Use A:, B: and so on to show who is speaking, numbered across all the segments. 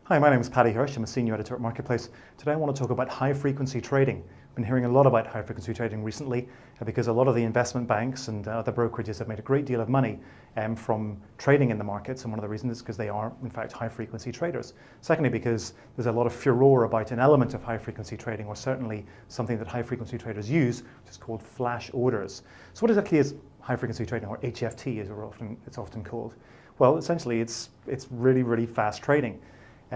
A: Hi, my name is Paddy Hirsch. I'm a senior editor at Marketplace. Today I want to talk about high-frequency trading. I've been hearing a lot about high-frequency trading recently because a lot of the investment banks and other brokerages have made a great deal of money from trading in the markets, and one of the reasons is because they are, in fact, high-frequency traders. Secondly, because there's a lot of furore about an element of high-frequency trading, or certainly something that high-frequency traders use, which is called flash orders. So what exactly is high-frequency trading, or HFT as it's often called? Well, essentially it's really, really fast trading.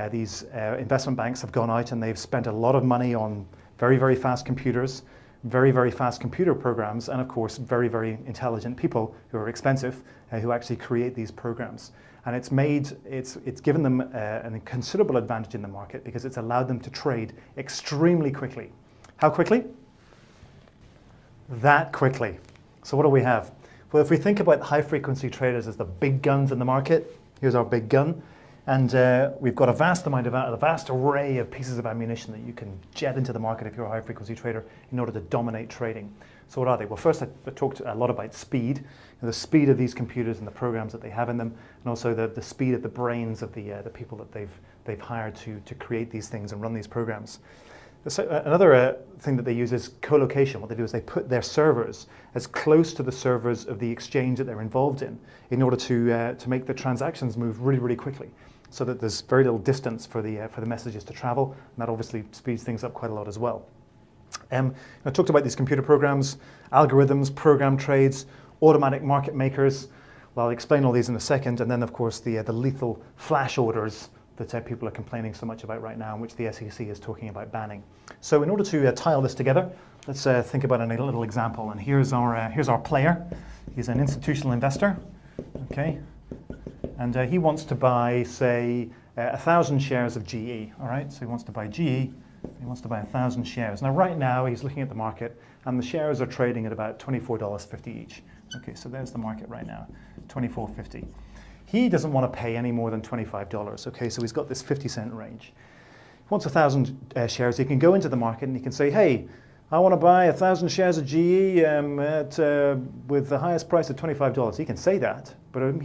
A: These investment banks have gone out and they've spent a lot of money on very, very fast computers, very, very fast computer programs, and of course, very, very intelligent people who are expensive, who actually create these programs. And it's given them a considerable advantage in the market because it's allowed them to trade extremely quickly. How quickly? That quickly. So what do we have? Well, if we think about high-frequency traders as the big guns in the market, here's our big gun. And we've got a vast array of pieces of ammunition that you can jet into the market if you're a high-frequency trader in order to dominate trading. So what are they? Well, first I talked a lot about speed, the speed of these computers and the programs that they have in them, and also the speed of the brains of the people that they've hired to create these things and run these programs. So, another thing that they use is co-location. What they do is they put their servers as close to the servers of the exchange that they're involved in order to make the transactions move really, really quickly, so that there's very little distance for the messages to travel, and that obviously speeds things up quite a lot as well. I talked about these computer programs, algorithms, program trades, automatic market makers. Well, I'll explain all these in a second, and then of course the lethal flash orders that people are complaining so much about right now, and which the SEC is talking about banning. So in order to tie all this together, let's think about a little example. And here's our player. He's an institutional investor, okay? And he wants to buy, say, 1,000 shares of GE, all right? So he wants to buy GE, he wants to buy 1,000 shares. Now right now he's looking at the market and the shares are trading at about $24.50 each. Okay, so there's the market right now, $24.50. He doesn't want to pay any more than $25, okay? So he's got this 50-cent range. He wants 1,000 shares. He can go into the market and he can say, hey, I want to buy 1,000 shares of GE with the highest price of $25. He can say that, but it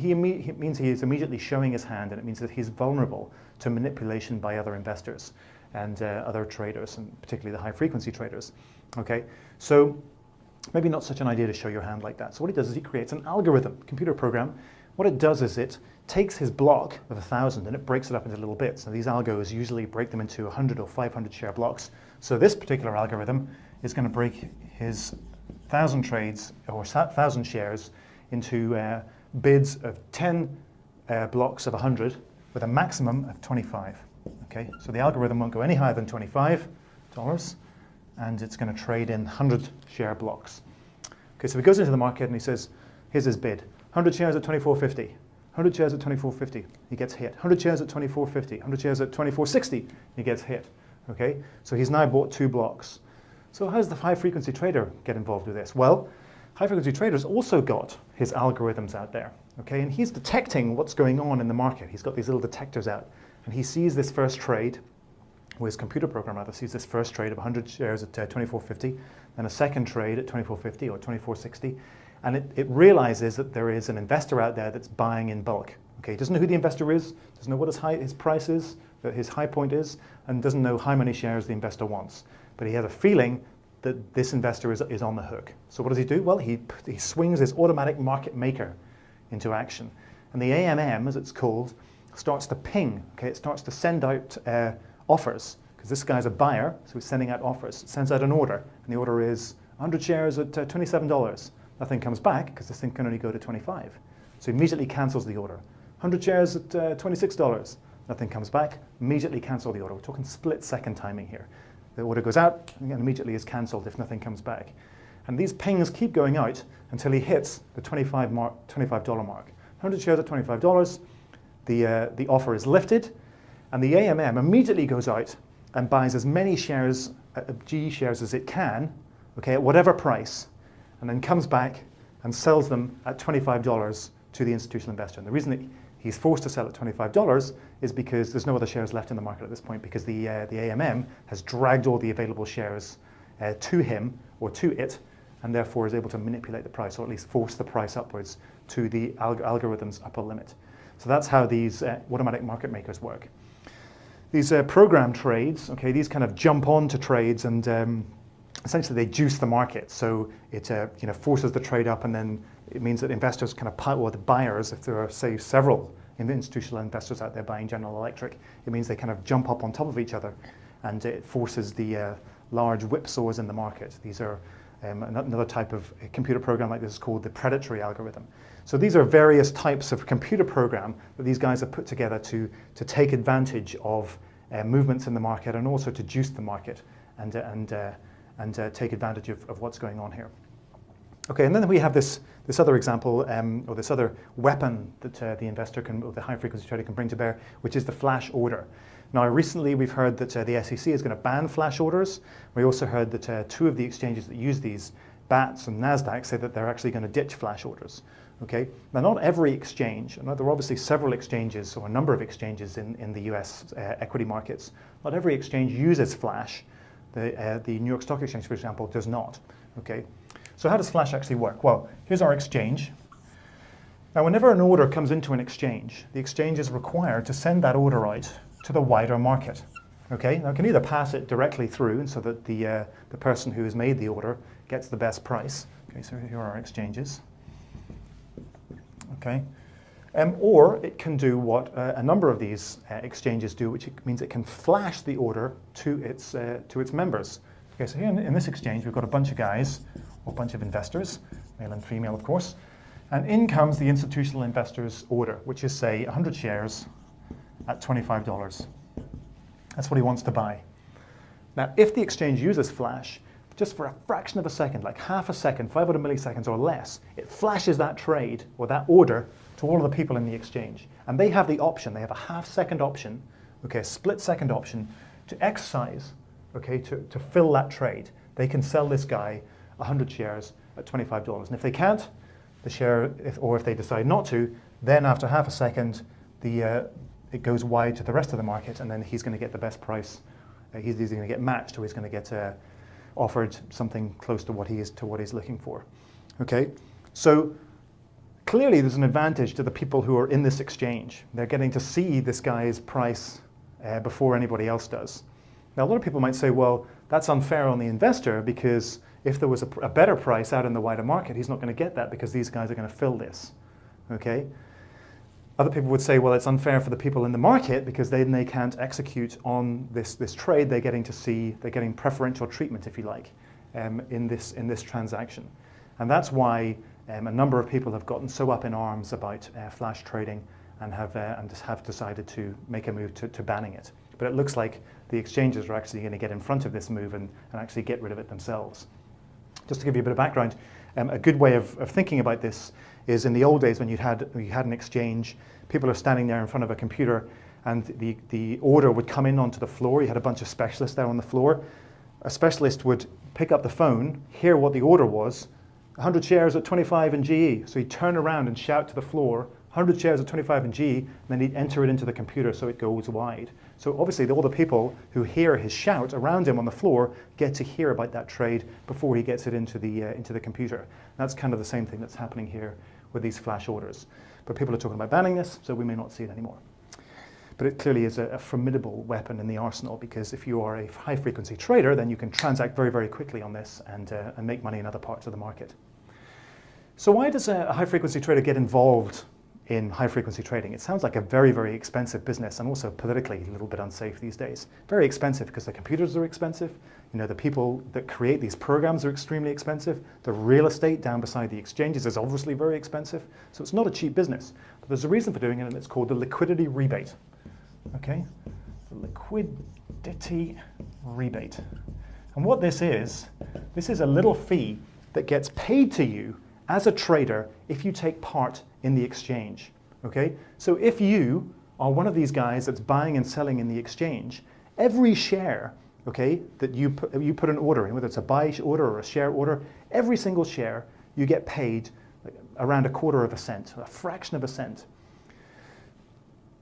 A: means he is immediately showing his hand, and it means that he's vulnerable to manipulation by other investors and other traders, and particularly the high-frequency traders, okay? So maybe not such an idea to show your hand like that. So what he does is he creates an algorithm, computer program. What it does is it takes his block of 1,000 and it breaks it up into little bits. Now these algos usually break them into 100 or 500 share blocks. So this particular algorithm is going to break his 1,000 trades or 1,000 shares into bids of 10 blocks of 100 with a maximum of 25. Okay, so the algorithm won't go any higher than $25, and it's going to trade in 100 share blocks. Okay, so he goes into the market and he says, here's his bid. 100 shares at $24.50, 100 shares at $24.50, he gets hit. 100 shares at $24.50, 100 shares at $24.60, he gets hit. Okay, so he's now bought 2 blocks. So how does the high-frequency trader get involved with this? Well, high-frequency traders also got his algorithms out there, okay, and he's detecting what's going on in the market. He's got these little detectors out, and he sees this first trade, or his computer program rather, sees this first trade of 100 shares at $24.50, then a second trade at $24.50 or $24.60, and it realizes that there is an investor out there that's buying in bulk. Okay, he doesn't know who the investor is, doesn't know what his price is, that his high point is, and doesn't know how many shares the investor wants. But he has a feeling that this investor is on the hook. So what does he do? Well, he swings his automatic market maker into action. And the AMM, as it's called, starts to ping. Okay, it starts to send out offers, because this guy's a buyer, so he's sending out offers. It sends out an order, and the order is 100 shares at $27. Nothing comes back because this thing can only go to 25. So he immediately cancels the order. 100 shares at $26. Nothing comes back. Immediately cancel the order. We're talking split-second timing here. The order goes out and immediately is cancelled if nothing comes back. And these pings keep going out until he hits the $25 mark. 100 shares at $25. The offer is lifted, and the AMM immediately goes out and buys as many shares, GE shares as it can, okay, at whatever price, and then comes back and sells them at $25 to the institutional investor. And the reason that he's forced to sell at $25 is because there's no other shares left in the market at this point, because the AMM has dragged all the available shares to him or to it, and therefore is able to manipulate the price, or at least force the price upwards to the algorithm's upper limit. So that's how these automatic market makers work. These program trades, okay, these kind of jump onto trades and essentially they juice the market. So it forces the trade up, and then it means that investors kind of or the buyers, if there are, say, several institutional investors out there buying General Electric, it means they kind of jump up on top of each other, and it forces the large whipsaws in the market. These are another type of computer program like this is called the predatory algorithm. So these are various types of computer program that these guys have put together to take advantage of movements in the market, and also to juice the market and take advantage of what's going on here. Okay, and then we have this other example, or this other weapon that the investor can, or the high frequency trader can bring to bear, which is the flash order. Now, recently we've heard that the SEC is going to ban flash orders. We also heard that two of the exchanges that use these, BATS and NASDAQ, say that they're actually going to ditch flash orders. Okay, now not every exchange, and there are obviously several exchanges or a number of exchanges in the US equity markets. Not every exchange uses flash. The New York Stock Exchange, for example, does not. Okay, so how does flash actually work? Well, here's our exchange. Now, whenever an order comes into an exchange, the exchange is required to send that order out to the wider market. Okay, now it can either pass it directly through, and so that the person who has made the order gets the best price. Okay, so here are our exchanges. Okay, or it can do what a number of these exchanges do, which means it can flash the order to its members. Okay, so here in this exchange, we've got a bunch of guys, or a bunch of investors, male and female, of course, and in comes the institutional investor's order, which is, say, 100 shares at $25. That's what he wants to buy. Now, if the exchange uses flash, just for a fraction of a second, like half a second, 500 milliseconds or less, it flashes that trade or that order to all of the people in the exchange. And they have the option, they have a half-second option, okay, a split-second option to exercise, okay, to fill that trade. They can sell this guy 100 shares at $25. And if they can't, the share, or if they decide not to, then after half a second, it goes wide to the rest of the market, and then he's going to get the best price. He's either going to get matched, or he's going to get offered something close to what he's looking for. Okay, so clearly there's an advantage to the people who are in this exchange. They're getting to see this guy's price before anybody else does. Now, a lot of people might say, well, that's unfair on the investor, because if there was a better price out in the wider market, he's not going to get that because these guys are going to fill this. Okay. Other people would say, well, it's unfair for the people in the market because then they can't execute on this trade. They're getting preferential treatment, if you like, in this transaction. And that's why a number of people have gotten so up in arms about flash trading and have decided to make a move to banning it. But it looks like the exchanges are actually going to get in front of this move and actually get rid of it themselves. Just to give you a bit of background, a good way of thinking about this is in the old days when you had an exchange, people are standing there in front of a computer, and the order would come in onto the floor. You had a bunch of specialists there on the floor. A specialist would pick up the phone, hear what the order was, 100 shares at 25 in GE. So he'd turn around and shout to the floor, 100 shares at 25 in GE, and then he'd enter it into the computer so it goes wide. So obviously all the people who hear his shout around him on the floor get to hear about that trade before he gets it into the computer. And that's kind of the same thing that's happening here with these flash orders. But people are talking about banning this, so we may not see it anymore. But it clearly is a formidable weapon in the arsenal, because if you are a high-frequency trader, then you can transact very, very quickly on this and make money in other parts of the market. So why does a high-frequency trader get involved in high-frequency trading? It sounds like a very, very expensive business, and also politically a little bit unsafe these days. Very expensive because the computers are expensive. You know, the people that create these programs are extremely expensive. The real estate down beside the exchanges is obviously very expensive. So it's not a cheap business. But there's a reason for doing it, and it's called the liquidity rebate. Okay, the liquidity rebate. And what this is a little fee that gets paid to you as a trader if you take part in the exchange. Okay, so if you are one of these guys that's buying and selling in the exchange, every share, okay, that you put an order in, whether it's a buy order or a share order, every single share you get paid around 1/4 cent, a fraction of a cent.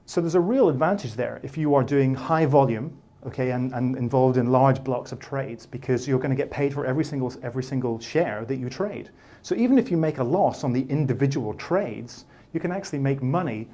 A: So there's a real advantage there if you are doing high volume, okay, and involved in large blocks of trades, because you're going to get paid for every single share that you trade. So even if you make a loss on the individual trades, you can actually make money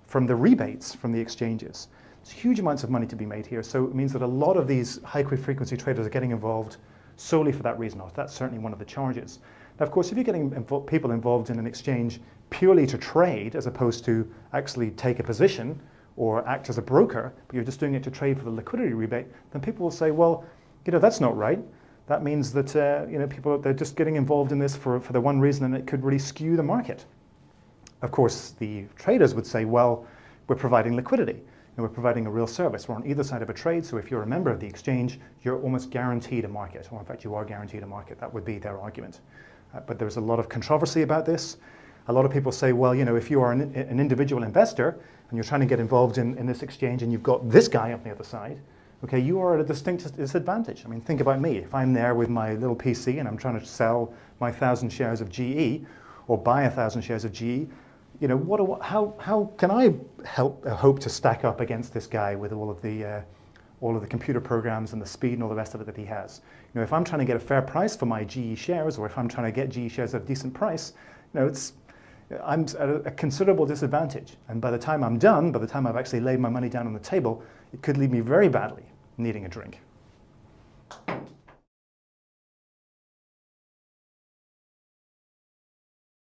A: from the rebates from the exchanges. There's huge amounts of money to be made here, so it means that a lot of these high-frequency traders are getting involved solely for that reason. That's certainly one of the charges. Now, of course, if you're getting people involved in an exchange purely to trade as opposed to actually take a position or act as a broker, but you're just doing it to trade for the liquidity rebate, then people will say, well, that's not right. That means that people, they're just getting involved in this for the one reason, and it could really skew the market. Of course, the traders would say, well, we're providing liquidity, and we're providing a real service. We're on either side of a trade, so if you're a member of the exchange, you're almost guaranteed a market, or in fact, you are guaranteed a market. That would be their argument. But there's a lot of controversy about this. A lot of people say, well, if you are an individual investor and you're trying to get involved in this exchange and you've got this guy on the other side, okay, you are at a distinct disadvantage. I mean, think about me. If I'm there with my little PC and I'm trying to sell my 1,000 shares of GE or buy 1,000 shares of GE, how can I hope to stack up against this guy with all of the computer programs and the speed and all the rest of it that he has? If I'm trying to get a fair price for my GE shares, or if I'm trying to get GE shares at a decent price, I'm at a considerable disadvantage. And by the time I'm done, by the time I've actually laid my money down on the table, it could leave me very badly needing a drink.